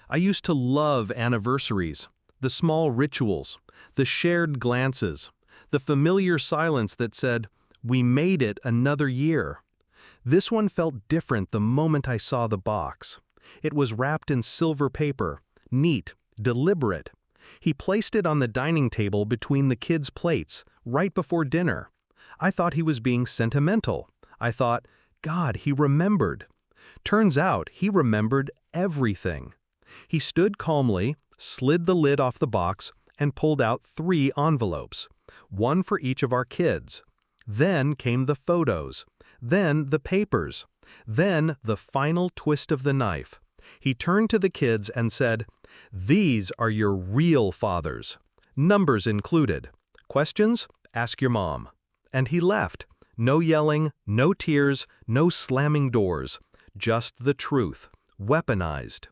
I used to love anniversaries, the small rituals, the shared glances, the familiar silence that said, "We made it another year." This one felt different the moment I saw the box. It was wrapped in silver paper, neat, deliberate. He placed it on the dining table between the kids' plates, right before dinner. I thought he was being sentimental. I thought, God, he remembered. Turns out he remembered everything. He stood calmly, slid the lid off the box, and pulled out 3 envelopes, one for each of our kids. Then came the photos, then the papers, then the final twist of the knife. He turned to the kids and said, "These are your real fathers. Numbers included. Questions? Ask your mom." And he left. No yelling, no tears, no slamming doors. Just the truth, weaponized.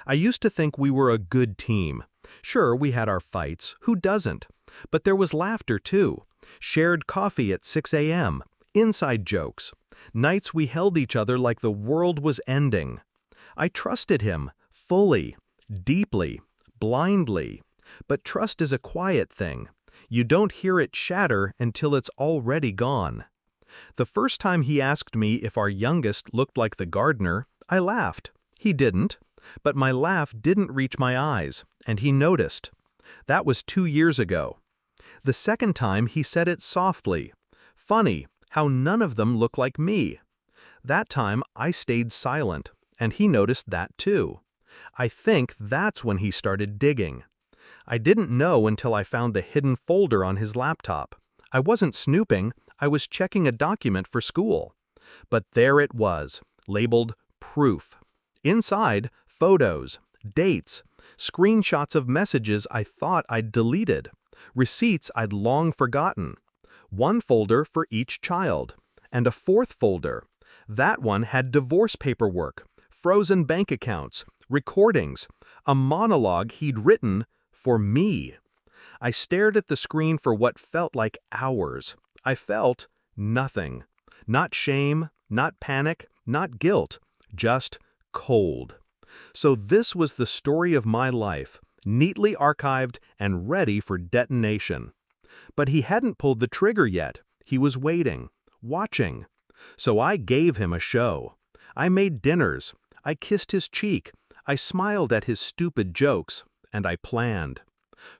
I used to think we were a good team. Sure, we had our fights, who doesn't? But there was laughter too. Shared coffee at 6 a.m., inside jokes. Nights we held each other like the world was ending. I trusted him, fully, deeply, blindly. But trust is a quiet thing. You don't hear it shatter until it's already gone. The first time he asked me if our youngest looked like the gardener, I laughed. He didn't. But my laugh didn't reach my eyes, and he noticed. That was 2 years ago. The second time he said it softly. Funny, how none of them look like me. That time I stayed silent, and he noticed that too. I think that's when he started digging. I didn't know until I found the hidden folder on his laptop. I wasn't snooping, I was checking a document for school. But there it was, labeled Proof. Inside, photos, dates, screenshots of messages I thought I'd deleted, receipts I'd long forgotten. One folder for each child, and a 4th folder. That one had divorce paperwork, frozen bank accounts, recordings, a monologue he'd written for me. I stared at the screen for what felt like hours. I felt nothing. Not shame, not panic, not guilt, just cold. So this was the story of my life, neatly archived and ready for detonation. But he hadn't pulled the trigger yet. He was waiting, watching. So I gave him a show. I made dinners. I kissed his cheek. I smiled at his stupid jokes, and I planned.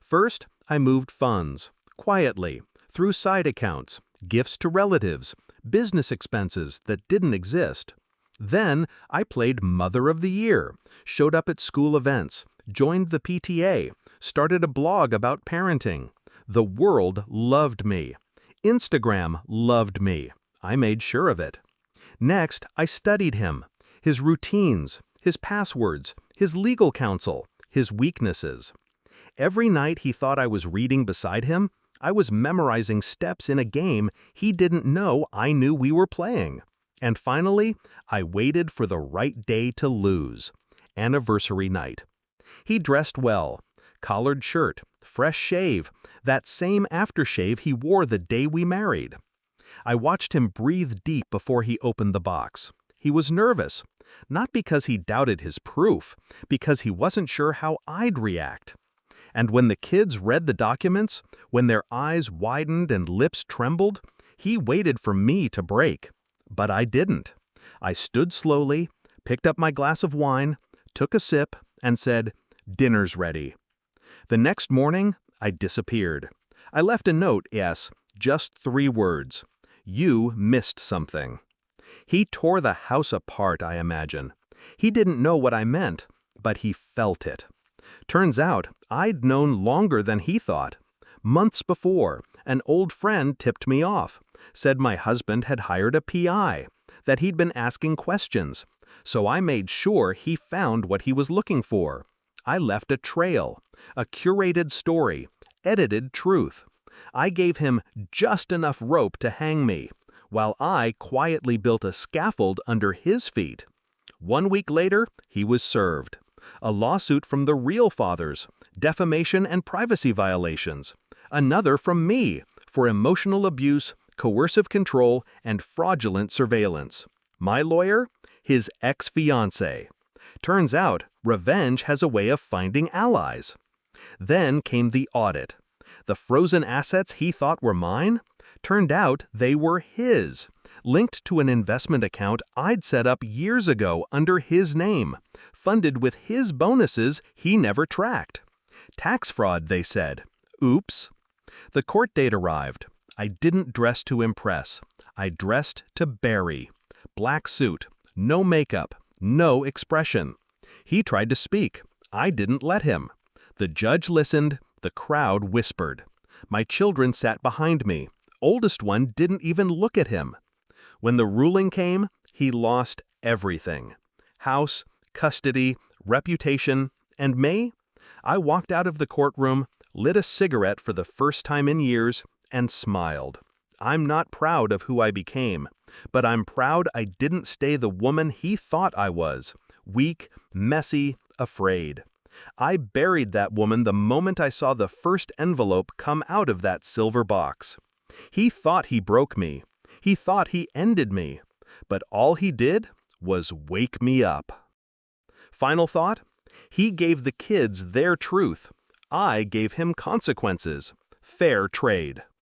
First, I moved funds, quietly, through side accounts, gifts to relatives, business expenses that didn't exist. Then I played Mother of the Year, showed up at school events, joined the PTA, started a blog about parenting. The world loved me. Instagram loved me. I made sure of it. Next, I studied him, his routines, his passwords, his legal counsel, his weaknesses. Every night he thought I was reading beside him, I was memorizing steps in a game he didn't know I knew we were playing. And finally, I waited for the right day to lose. Anniversary night. He dressed well. Collared shirt, fresh shave, that same aftershave he wore the day we married. I watched him breathe deep before he opened the box. He was nervous, not because he doubted his proof, because he wasn't sure how I'd react. And when the kids read the documents, when their eyes widened and lips trembled, he waited for me to break. But I didn't. I stood slowly, picked up my glass of wine, took a sip, and said, "Dinner's ready." The next morning, I disappeared. I left a note, yes, just 3 words. You missed something. He tore the house apart, I imagine. He didn't know what I meant, but he felt it. Turns out, I'd known longer than he thought. Months before, an old friend tipped me off, said my husband had hired a PI, that he'd been asking questions. So I made sure he found what he was looking for. I left a trail, a curated story, edited truth. I gave him just enough rope to hang me, while I quietly built a scaffold under his feet. 1 week later, he was served. A lawsuit from the real fathers, defamation and privacy violations. Another from me for emotional abuse, coercive control, and fraudulent surveillance. My lawyer? His ex-fiancée. Turns out, Revenge has a way of finding allies. Then came the audit. The frozen assets he thought were mine? Turned out they were his, linked to an investment account I'd set up years ago under his name, funded with his bonuses he never tracked. Tax fraud, they said. Oops. The court date arrived. I didn't dress to impress. I dressed to bury. Black suit, no makeup, no expression. He tried to speak. I didn't let him. The judge listened. The crowd whispered. My children sat behind me. Oldest one didn't even look at him. When the ruling came, he lost everything. House, custody, reputation, and me? I walked out of the courtroom, lit a cigarette for the first time in years, and smiled. I'm not proud of who I became, but I'm proud I didn't stay the woman he thought I was. Weak, messy, afraid. I buried that woman the moment I saw the first envelope come out of that silver box. He thought he broke me. He thought he ended me. But all he did was wake me up. Final thought? He gave the kids their truth. I gave him consequences. Fair trade.